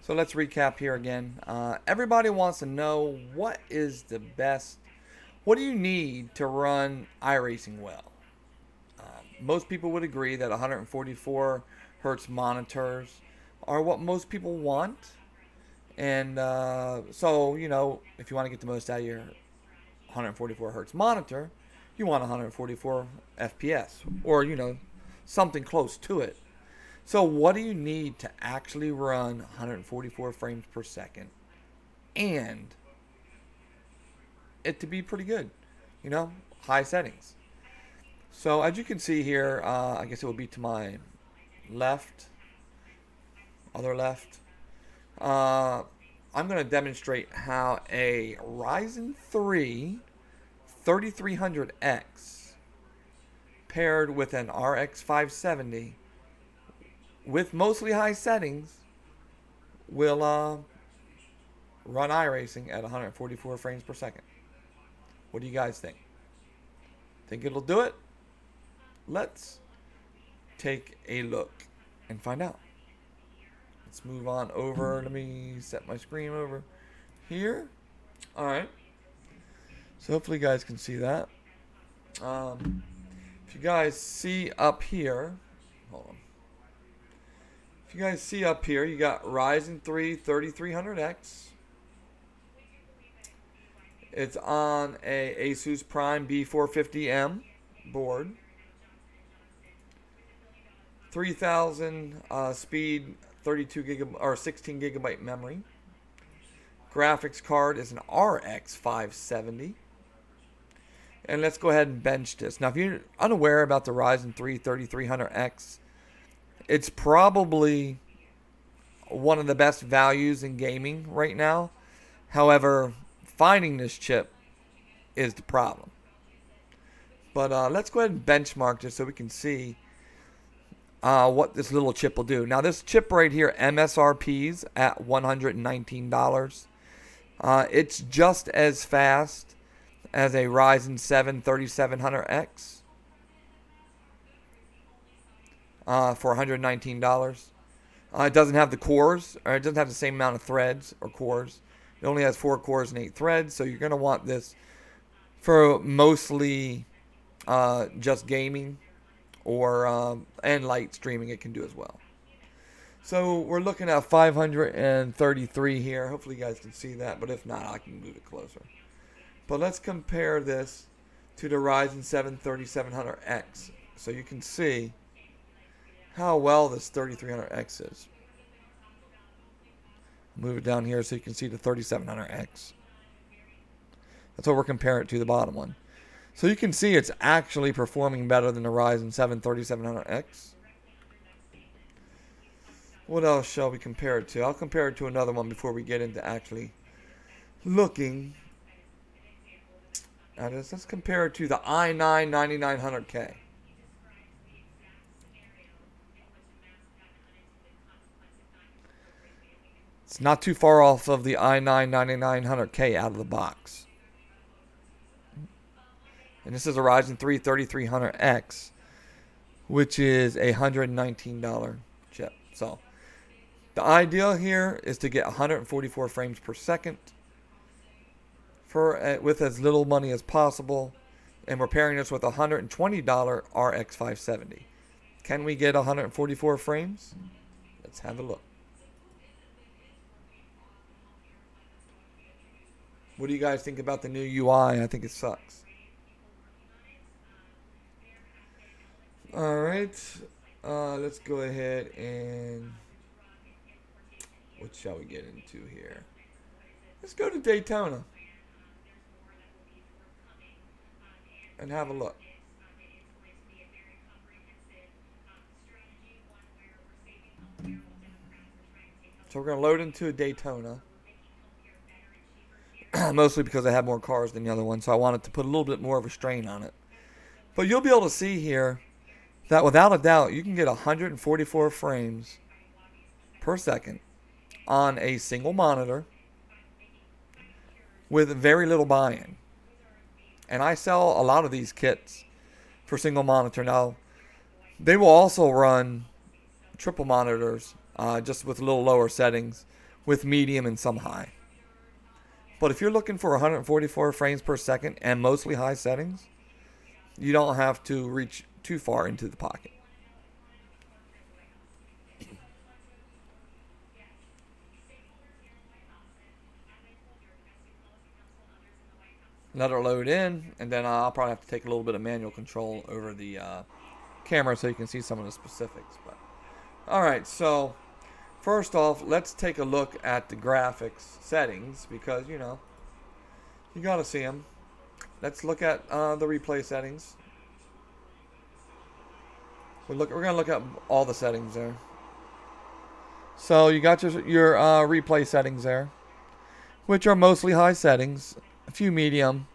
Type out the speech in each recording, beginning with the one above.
So let's recap here again. Everybody wants to know what is the best, what do you need to run iRacing well? Most people would agree that 144 hertz monitors are what most people want. And if you want to get the most out of your 144 hertz monitor, you want 144 FPS or, something close to it. So, what do you need to actually run 144 frames per second and it to be pretty good? High settings. So, as you can see here, I guess it will be to my left, other left. I'm going to demonstrate how a Ryzen 3 3300X paired with an RX 570 with mostly high settings will run iRacing at 144 frames per second. What do you guys think? Think it'll do it? Let's take a look and find out. Let's move on over. Let me set my screen over here. All right. So hopefully you guys can see that. If you guys see up here, hold on. If you guys see up here, you got Ryzen 3 3300X. It's on a Asus Prime B450M board. 3000 speed, 32 gigabyte or 16 gigabyte memory. Graphics card is an RX 570. And let's go ahead and bench this. Now, if you're unaware about the Ryzen 3 3300X, it's probably one of the best values in gaming right now. However, finding this chip is the problem. But let's go ahead and benchmark this so we can see what this little chip will do. Now, this chip right here, MSRP's at $119. It's just as fast as a Ryzen 7 3700X for $119. It doesn't have the cores, or it doesn't have the same amount of threads or cores. It only has 4 cores and 8 threads, so you're going to want this for mostly just gaming or and light streaming it can do as well. So we're looking at 533 here. Hopefully you guys can see that, but if not, I can move it closer. But let's compare this to the Ryzen 7 3700X so you can see how well this 3300X is. Move it down here so you can see the 3700X. That's what we're comparing it to, the bottom one. So you can see it's actually performing better than the Ryzen 7 3700X. What else shall we compare it to? I'll compare it to another one before we get into actually looking at this. Let's compare it to the i9 9900K. It's not too far off of the i9 9900K out of the box. And this is a Ryzen 3 3300X, which is a $119 chip. So the ideal here is to get 144 frames per second with as little money as possible. And we're pairing this with a $120 RX 570. Can we get 144 frames? Let's have a look. What do you guys think about the new UI? I think it sucks. Alright. Let's go ahead and... what shall we get into here? Let's go to Daytona and have a look. So we're going to load into a Daytona. Mostly because I have more cars than the other one, so I wanted to put a little bit more of a strain on it. But you'll be able to see here that without a doubt you can get 144 frames per second on a single monitor with very little buy-in. And I sell a lot of these kits for single monitor. Now, they will also run triple monitors just with a little lower settings with medium and some high. But if you're looking for 144 frames per second and mostly high settings, you don't have to reach too far into the pocket. Let it load in, and then I'll probably have to take a little bit of manual control over the camera so you can see some of the specifics. But all right, so first off, let's take a look at the graphics settings because you gotta see them. Let's look at the replay settings. We're gonna look at all the settings there. So you got your replay settings there, which are mostly high settings, a few medium,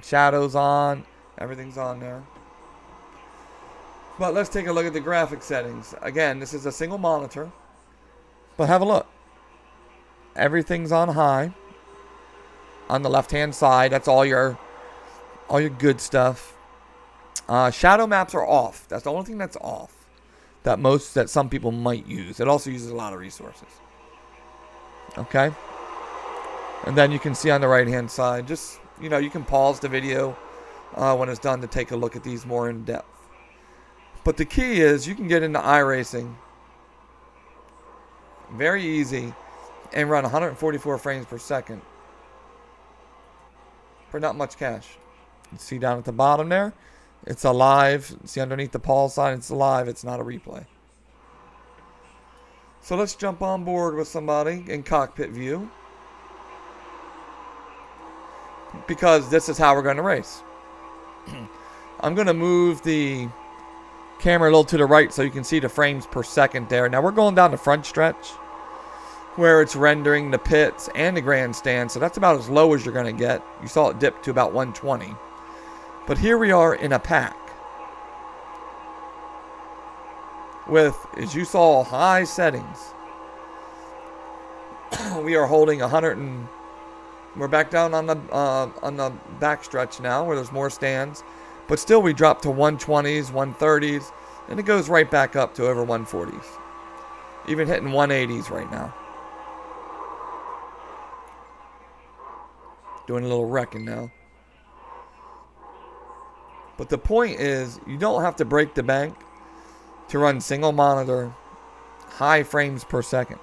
shadows on, everything's on there. But let's take a look at the graphics settings. Again, this is a single monitor, but have a look. Everything's on high. On the left-hand side, that's all your good stuff. Shadow maps are off. That's the only thing that's off. That some people might use. It also uses a lot of resources. Okay. And then you can see on the right-hand side, just you can pause the video when it's done to take a look at these more in depth. But the key is you can get into iRacing very easy and run 144 frames per second for not much cash. You see down at the bottom there, it's a live. See underneath the pause sign, it's live. It's not a replay. So let's jump on board with somebody in cockpit view because this is how we're going to race. I'm going to move the camera a little to the right so you can see the frames per second there. Now we're going down the front stretch where it's rendering the pits and the grandstand, so that's about as low as you're going to get. You saw it dip to about 120. But here we are in a pack with, as you saw, high settings. We are holding 100 and we're back down on the back stretch now where there's more stands. But still we drop to 120s, 130s, and it goes right back up to over 140s. Even hitting 180s right now. Doing a little wrecking now. But the point is, you don't have to break the bank to run single monitor, high frames per second.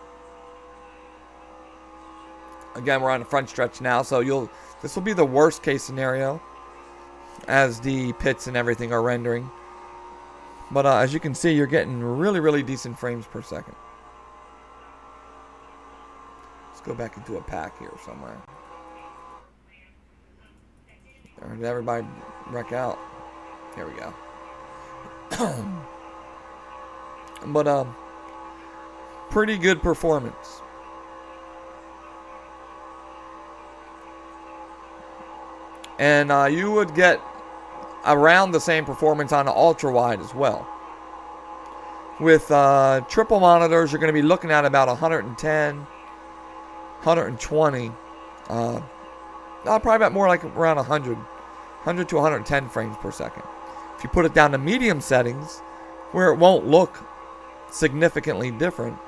Again, we're on the front stretch now, so this will be the worst case scenario as the pits and everything are rendering. But as you can see, you're getting really, really decent frames per second. Let's go back into a pack here somewhere. Or did everybody wreck out? Here we go. But pretty good performance. And you would get around the same performance on the ultra wide as well. With triple monitors, you're going to be looking at about 110, 120. Probably about more like around 100 to 110 frames per second. If you put it down to medium settings, where it won't look significantly different,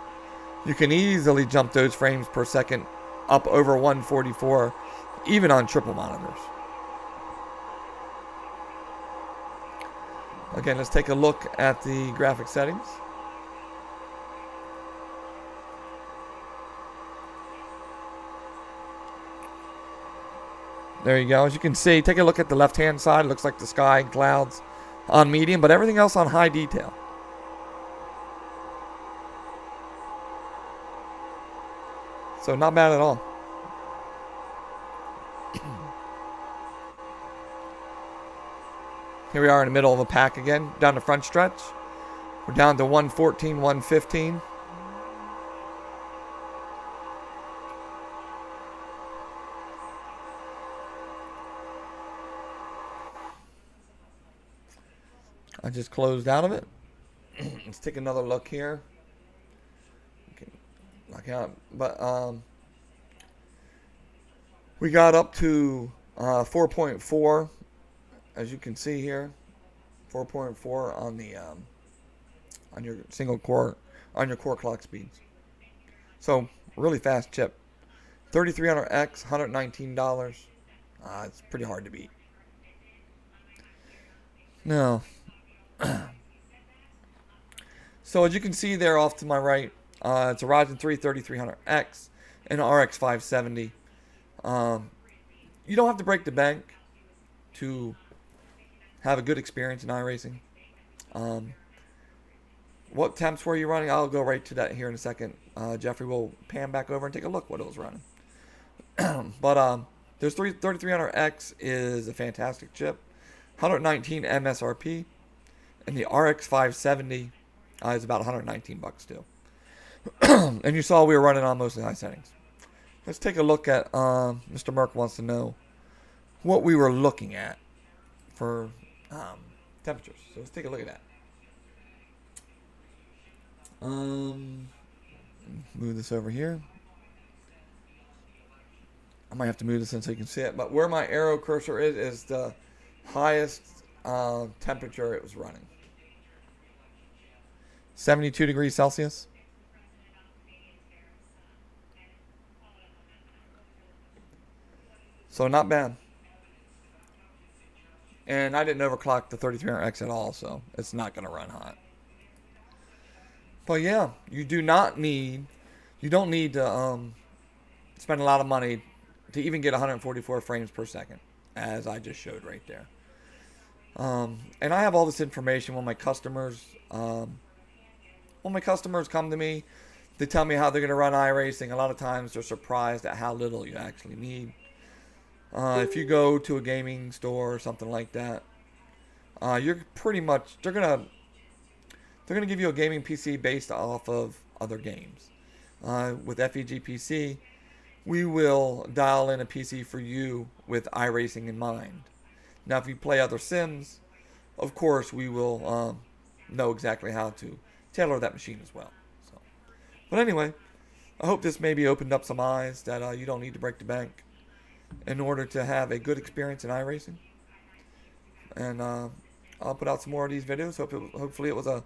you can easily jump those frames per second up over 144, even on triple monitors. Again, let's take a look at the graphic settings. There you go. As you can see, take a look at the left-hand side. It looks like the sky and clouds on medium, but everything else on high detail. So not bad at all. Here we are in the middle of the pack again, down the front stretch. We're down to 114, 115. I just closed out of it. Let's take another look here. Okay, lock out. But we got up to 4.4, as you can see here. 4.4 on the on your single core, on your core clock speeds. So, really fast chip. 3300X, $119. It's pretty hard to beat. Now, so as you can see there off to my right, it's a Ryzen 3 3300X and an RX 570. You don't have to break the bank to have a good experience in iRacing. Um, what temps were you running? I'll go right to that here in a second. Jeffrey will pan back over and take a look what it was running. But there's 3300X is a fantastic chip, 119 MSRP, and the RX 570 is about 119 bucks too. And you saw we were running on mostly high settings. Let's take a look at. Mr. Merck wants to know what we were looking at for temperatures. So let's take a look at that. Move this over here. I might have to move this in so you can see it. But where my arrow cursor is the highest temperature it was running. 72 degrees Celsius. So not bad. And I didn't overclock the 3300X at all, so it's not going to run hot. But yeah, you don't need to spend a lot of money to even get 144 frames per second, as I just showed right there. And I have all this information when my customers come to me. They tell me how they're going to run iRacing. A lot of times they're surprised at how little you actually need. If you go to a gaming store or something like that, you're pretty much they're gonna give you a gaming PC based off of other games. With FEG PC, we will dial in a PC for you with iRacing in mind. Now, if you play other sims, of course, we will know exactly how to tailor that machine as well. So, but anyway, I hope this maybe opened up some eyes that you don't need to break the bank in order to have a good experience in iRacing. And I'll put out some more of these videos. Hopefully it was a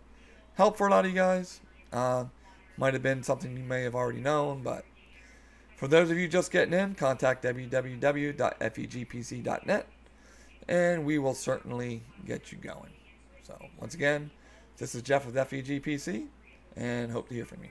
help for a lot of you guys. Might have been something you may have already known, but for those of you just getting in, contact www.fegpc.net and we will certainly get you going. So once again, this is Jeff with FEG PC and hope to hear from you.